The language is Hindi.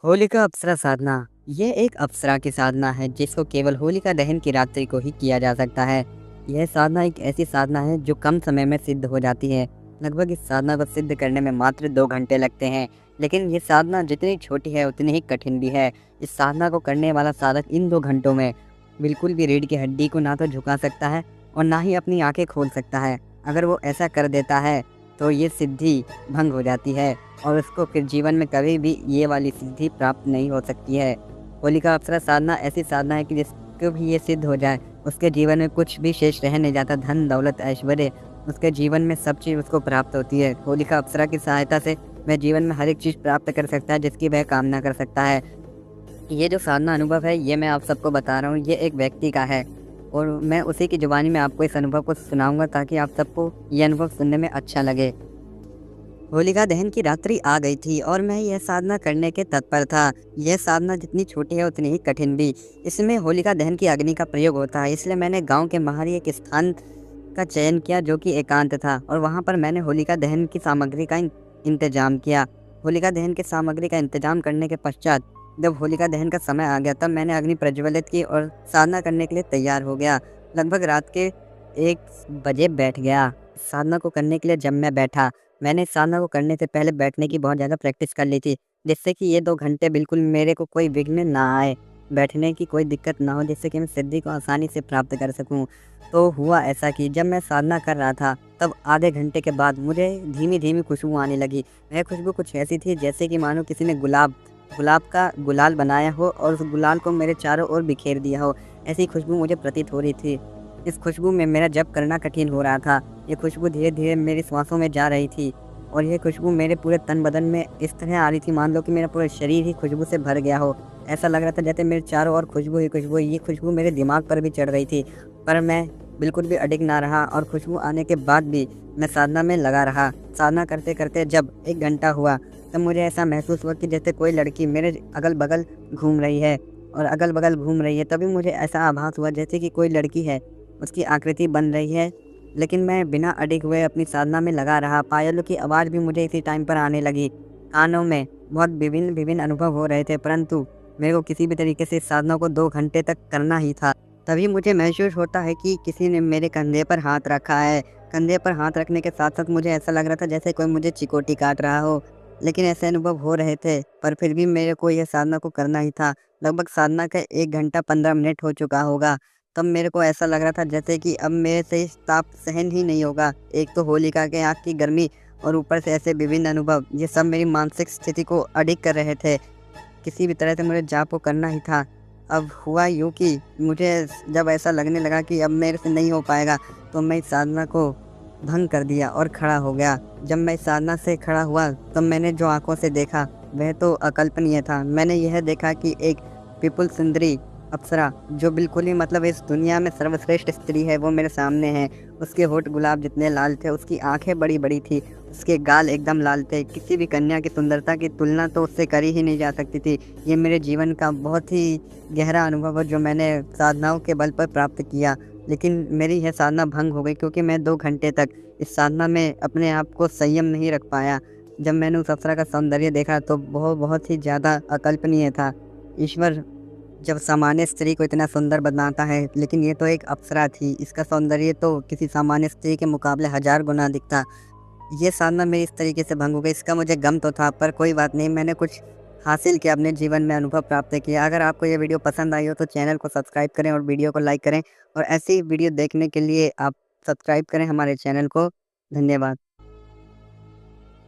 होलिका अप्सरा साधना। यह एक अप्सरा की साधना है जिसको केवल होलिका दहन की रात्रि को ही किया जा सकता है। यह साधना एक ऐसी साधना है जो कम समय में सिद्ध हो जाती है। लगभग इस साधना को सिद्ध करने में मात्र 2 घंटे लगते हैं। लेकिन ये साधना जितनी छोटी है उतनी ही कठिन भी है। इस साधना को करने वाला साधक इन 2 घंटों में बिल्कुल भी रीढ़ की हड्डी को ना तो झुका सकता है और ना ही अपनी आंखें खोल सकता है। अगर वो ऐसा कर देता है तो ये सिद्धि भंग हो जाती है और उसको फिर जीवन में कभी भी ये वाली सिद्धि प्राप्त नहीं हो सकती है। होलिका अप्सरा साधना ऐसी साधना है कि जिसको भी ये सिद्ध हो जाए, उसके जीवन में कुछ भी शेष रह नहीं जाता। धन, दौलत, ऐश्वर्य, उसके जीवन में सब चीज़ उसको प्राप्त होती है। होलिका अप्सरा की सहायता से वह जीवन में हर एक चीज़ प्राप्त कर सकता है जिसकी वह कामना कर सकता है। ये जो साधना अनुभव है, ये मैं आप सबको बता रहा हूँ, ये एक व्यक्ति का है और मैं उसी की ज़ुबानी में आपको इस अनुभव को सुनाऊँगा ताकि आप सबको ये अनुभव सुनने में अच्छा लगे। होलिका दहन की रात्रि आ गई थी और मैं यह साधना करने के तत्पर था। यह साधना जितनी छोटी है उतनी ही कठिन भी। इसमें होलिका दहन की अग्नि का प्रयोग होता है, इसलिए मैंने गांव के बाहर एक स्थान का चयन किया जो कि एकांत था और वहां पर मैंने होलिका दहन की सामग्री का इंतजाम किया। होलिका दहन की सामग्री का इंतजाम करने के पश्चात जब होलिका दहन का समय आ गया तब मैंने अग्नि प्रज्वलित की और साधना करने के लिए तैयार हो गया। लगभग रात के 1 बजे बैठ गया। साधना को करने के लिए जब मैं बैठा, मैंने इस साधना को करने से पहले बैठने की बहुत ज़्यादा प्रैक्टिस कर ली थी, जिससे कि ये 2 घंटे बिल्कुल मेरे को कोई विघ्न ना आए, बैठने की कोई दिक्कत ना हो, जिससे कि मैं सिद्धि को आसानी से प्राप्त कर सकूं। तो हुआ ऐसा कि जब मैं साधना कर रहा था, तब आधे घंटे के बाद मुझे धीमी-धीमी खुशबू आने लगी। वह खुशबू कुछ ऐसी थी जैसे कि मानो किसी ने गुलाब गुलाब का गुलाल बनाया हो और उस गुलाल को मेरे चारों ओर बिखेर दिया हो, ऐसी खुशबू मुझे प्रतीत हो रही थी। इस खुशबू में मेरा जप करना कठिन हो रहा था। ये खुशबू धीरे-धीरे मेरी श्वासों में जा रही थी और ये खुशबू मेरे पूरे तन बदन में इस तरह आ रही थी, मान लो कि मेरा पूरा शरीर ही खुशबू से भर गया हो। ऐसा लग रहा था जैसे मेरे चारों ओर खुशबू ही खुशबू है। ये खुशबू मेरे दिमाग पर भी चढ़ रही थी, पर मैं बिल्कुल भी अडिग ना रहा और खुशबू आने के बाद भी मैं साधना में लगा रहा। साधना करते-करते जब 1 घंटा हुआ, तब मुझे ऐसा महसूस हुआ कि जैसे कोई लड़की मेरे अगल-बगल घूम रही है और अगल-बगल घूम रही है। तभी मुझे ऐसा आभास हुआ जैसे कि कोई लड़की है, उसकी आकृति बन रही है, लेकिन मैं बिना अड़िग हुए अपनी साधना में लगा रहा। पायलों की आवाज़ भी मुझे इसी टाइम पर आने लगी। कानों में बहुत विभिन्न अनुभव हो रहे थे, परंतु मेरे को किसी भी तरीके से इस साधना को 2 घंटे तक करना ही था। तभी मुझे महसूस होता है कि किसी ने मेरे कंधे पर हाथ रखा है। कंधे पर हाथ रखने के साथ-साथ मुझे ऐसा लग रहा था जैसे कोई मुझे चिकोटी काट रहा हो। लेकिन ऐसे अनुभव हो रहे थे, पर फिर भी मेरे को ये साधना को करना ही था। लगभग साधना का 1 घंटा 15 मिनट हो चुका होगा। तब मेरे को ऐसा लग रहा था जैसे कि अब मेरे से इस ताप सहन ही नहीं होगा। एक तो होलिका के आग की गर्मी और ऊपर से ऐसे विभिन्न अनुभव, ये सब मेरी मानसिक स्थिति को अडिग कर रहे थे। किसी भी तरह से मुझे जाप को करना ही था। अब हुआ यूँ कि मुझे जब ऐसा लगने लगा कि अब मेरे से नहीं हो पाएगा, तो मैं इस साधना को भंग कर दिया और खड़ा हो गया। जब मैं इस साधना से खड़ा हुआ, तब मैंने जो आँखों से देखा, वह तो अकल्पनीय था। मैंने यह देखा कि एक विपुल सुंदरी अप्सरा, जो बिल्कुल ही मतलब इस दुनिया में सर्वश्रेष्ठ स्त्री है, वो मेरे सामने है। उसके होंठ गुलाब जितने लाल थे, उसकी आँखें बड़ी-बड़ी थी, उसके गाल एकदम लाल थे। किसी भी कन्या की सुंदरता की तुलना तो उससे करी ही नहीं जा सकती थी। ये मेरे जीवन का बहुत ही गहरा अनुभव है जो मैंने साधनाओं के बल पर प्राप्त किया। लेकिन मेरी यह साधना भंग हो गई क्योंकि मैं 2 घंटे तक इस साधना में अपने आप को संयम नहीं रख पाया। जब मैंने उस अप्सरा का सौंदर्य देखा तो बहुत ही ज़्यादा अकल्पनीय था। ईश्वर जब सामान्य स्त्री को इतना सुंदर बनाता है, लेकिन ये तो एक अप्सरा थी। इसका सौंदर्य तो किसी सामान्य स्त्री के मुकाबले 1000 गुना दिखता। ये साधना मेरी इस तरीके से भंग हो गई। इसका मुझे गम तो था, पर कोई बात नहीं, मैंने कुछ हासिल किया, अपने जीवन में अनुभव प्राप्त किया। अगर आपको ये वीडियो पसंद आई हो तो चैनल को सब्सक्राइब करें और वीडियो को लाइक करें और ऐसी वीडियो देखने के लिए आप सब्सक्राइब करें हमारे चैनल को। धन्यवाद।